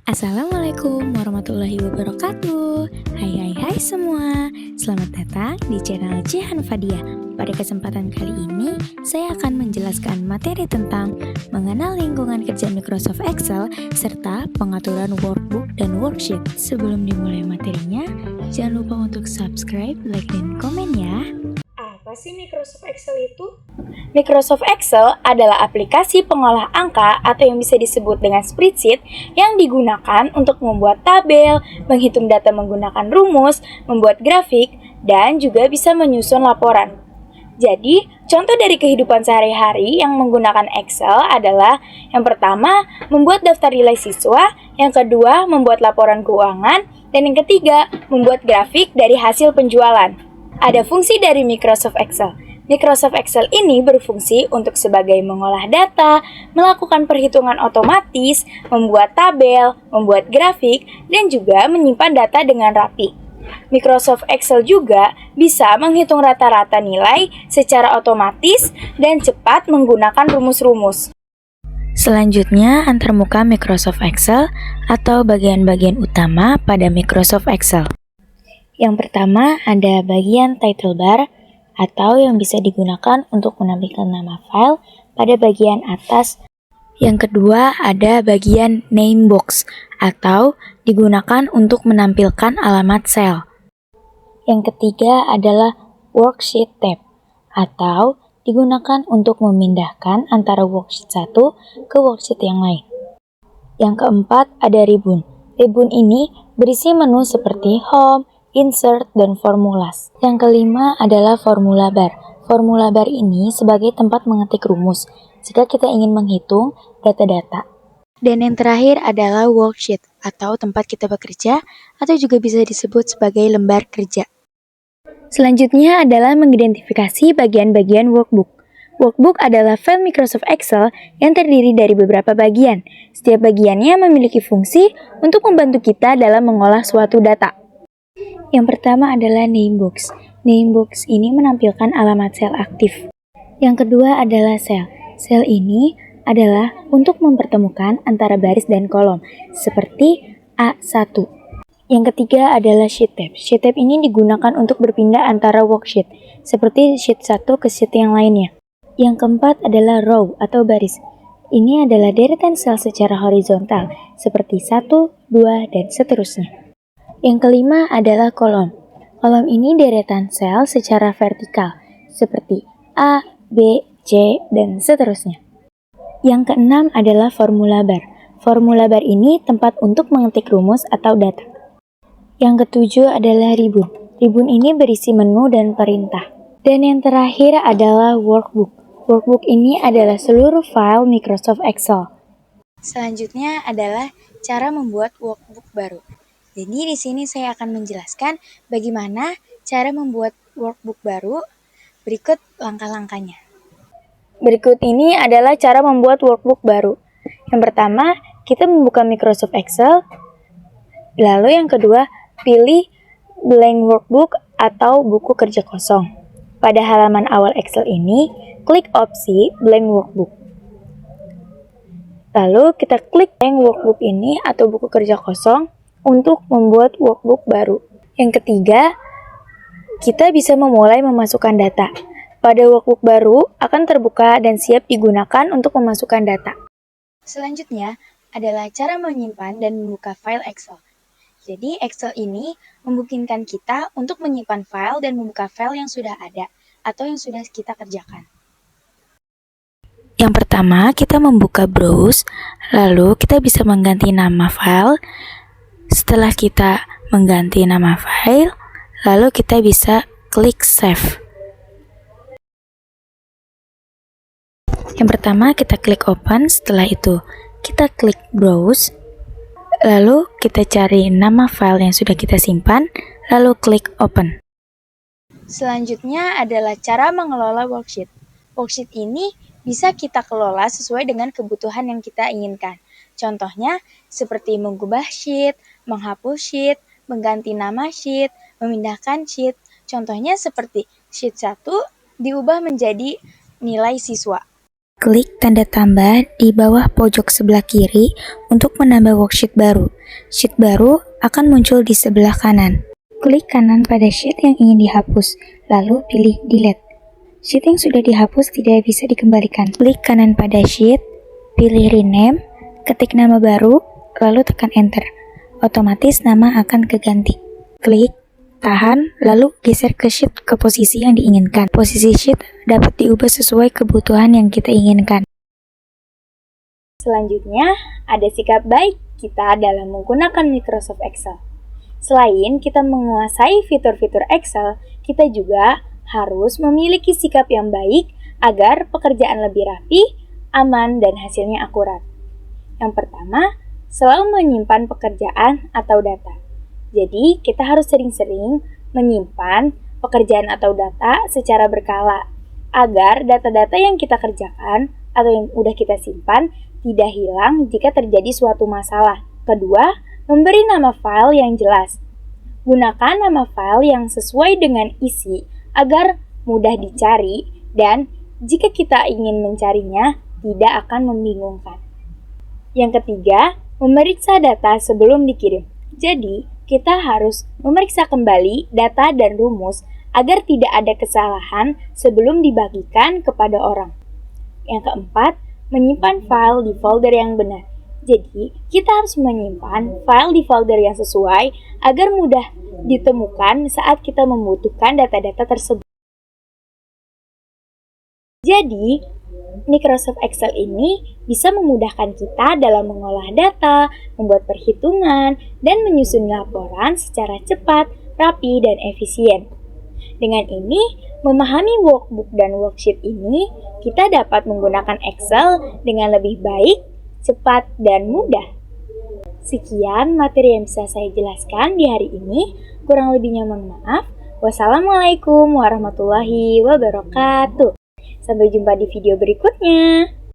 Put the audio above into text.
Assalamualaikum warahmatullahi wabarakatuh. Hai semua. Selamat datang di channel Jihan Fadia. Pada kesempatan kali ini, saya akan menjelaskan materi tentang mengenal lingkungan kerja Microsoft Excel serta pengaturan workbook dan worksheet. Sebelum dimulai materinya, jangan lupa untuk subscribe, like, dan komen ya. Apa sih Microsoft Excel itu? Microsoft Excel adalah aplikasi pengolah angka atau yang bisa disebut dengan spreadsheet yang digunakan untuk membuat tabel, menghitung data menggunakan rumus, membuat grafik, dan juga bisa menyusun laporan. Jadi, contoh dari kehidupan sehari-hari yang menggunakan Excel adalah yang pertama, membuat daftar nilai siswa, yang kedua, membuat laporan keuangan, dan yang ketiga, membuat grafik dari hasil penjualan. Ada fungsi dari Microsoft Excel. Microsoft Excel ini berfungsi untuk sebagai mengolah data, melakukan perhitungan otomatis, membuat tabel, membuat grafik, dan juga menyimpan data dengan rapi. Microsoft Excel juga bisa menghitung rata-rata nilai secara otomatis dan cepat menggunakan rumus-rumus. Selanjutnya, antarmuka Microsoft Excel atau bagian-bagian utama pada Microsoft Excel. Yang pertama ada bagian title bar atau yang bisa digunakan untuk menampilkan nama file pada bagian atas. Yang kedua ada bagian name box atau digunakan untuk menampilkan alamat sel. Yang ketiga adalah worksheet tab atau digunakan untuk memindahkan antara worksheet satu ke worksheet yang lain. Yang keempat ada ribbon. Ribbon ini berisi menu seperti home, insert, dan formulas. Yang kelima adalah formula bar. Formula bar ini sebagai tempat mengetik rumus jika kita ingin menghitung data-data. Dan yang terakhir adalah worksheet atau tempat kita bekerja atau juga bisa disebut sebagai lembar kerja. Selanjutnya adalah mengidentifikasi bagian-bagian workbook. Workbook adalah file Microsoft Excel yang terdiri dari beberapa bagian. Setiap bagiannya memiliki fungsi untuk membantu kita dalam mengolah suatu data. Yang pertama adalah name box. Name box ini menampilkan alamat sel aktif. Yang kedua adalah sel. Sel ini adalah untuk mempertemukan antara baris dan kolom, seperti A1. Yang ketiga adalah sheet tab. Sheet tab ini digunakan untuk berpindah antara worksheet, seperti sheet 1 ke sheet yang lainnya. Yang keempat adalah row atau baris. Ini adalah deretan sel secara horizontal, seperti 1, 2, dan seterusnya. Yang kelima adalah kolom. Kolom ini deretan sel secara vertikal, seperti A, B, C, dan seterusnya. Yang keenam adalah formula bar. Formula bar ini tempat untuk mengetik rumus atau data. Yang ketujuh adalah ribbon. Ribbon ini berisi menu dan perintah. Dan yang terakhir adalah workbook. Workbook ini adalah seluruh file Microsoft Excel. Selanjutnya adalah cara membuat workbook baru. Jadi di sini saya akan menjelaskan bagaimana cara membuat workbook baru. Berikut langkah-langkahnya. Berikut ini adalah cara membuat workbook baru. Yang pertama, kita membuka Microsoft Excel. Lalu yang kedua, pilih blank workbook atau buku kerja kosong. Pada halaman awal Excel ini, klik opsi blank workbook. Lalu kita klik blank workbook ini atau buku kerja kosong untuk membuat workbook baru. Yang ketiga, kita bisa memulai memasukkan data. Pada workbook baru akan terbuka dan siap digunakan untuk memasukkan data. Selanjutnya adalah cara menyimpan dan membuka file Excel. Jadi Excel ini memungkinkan kita untuk menyimpan file dan membuka file yang sudah ada atau yang sudah kita kerjakan. Yang pertama, kita membuka browse, lalu kita bisa mengganti nama file. Setelah kita mengganti nama file, lalu kita bisa klik save. Yang pertama kita klik open, setelah itu kita klik browse, lalu kita cari nama file yang sudah kita simpan, lalu klik open. Selanjutnya adalah cara mengelola worksheet. Worksheet ini bisa kita kelola sesuai dengan kebutuhan yang kita inginkan. Contohnya seperti mengubah sheet, menghapus sheet, mengganti nama sheet, memindahkan sheet. Contohnya seperti sheet 1 diubah menjadi nilai siswa. Klik tanda tambah di bawah pojok sebelah kiri untuk menambah worksheet baru. sheet baru akan muncul di sebelah kanan. Klik kanan pada sheet yang ingin dihapus, lalu pilih delete. Sheet yang sudah dihapus tidak bisa dikembalikan. Klik kanan pada sheet, pilih rename, ketik nama baru, lalu tekan enter. Otomatis nama akan keganti. Klik, tahan, lalu geser ke sheet ke posisi yang diinginkan. Posisi sheet dapat diubah sesuai kebutuhan yang kita inginkan. Selanjutnya, ada sikap baik kita dalam menggunakan Microsoft Excel. Selain kita menguasai fitur-fitur Excel, kita juga harus memiliki sikap yang baik agar pekerjaan lebih rapi, aman, dan hasilnya akurat. Yang pertama, selalu menyimpan pekerjaan atau data. Jadi, kita harus sering-sering menyimpan pekerjaan atau data secara berkala, agar data-data yang kita kerjakan atau yang udah kita simpan tidak hilang jika terjadi suatu masalah. Kedua, memberi nama file yang jelas. Gunakan nama file yang sesuai dengan isi agar mudah dicari dan jika kita ingin mencarinya tidak akan membingungkan. Yang ketiga, memeriksa data sebelum dikirim. Jadi, kita harus memeriksa kembali data dan rumus agar tidak ada kesalahan sebelum dibagikan kepada orang. Yang keempat, menyimpan file di folder yang benar. Jadi, kita harus menyimpan file di folder yang sesuai agar mudah ditemukan saat kita membutuhkan data-data tersebut. Jadi, Microsoft Excel ini bisa memudahkan kita dalam mengolah data, membuat perhitungan, dan menyusun laporan secara cepat, rapi, dan efisien. Dengan ini, memahami workbook dan worksheet ini, kita dapat menggunakan Excel dengan lebih baik, cepat, dan mudah. Sekian materi yang bisa saya jelaskan di hari ini. Kurang lebihnya mohon maaf. Wassalamualaikum warahmatullahi wabarakatuh. Sampai jumpa di video berikutnya.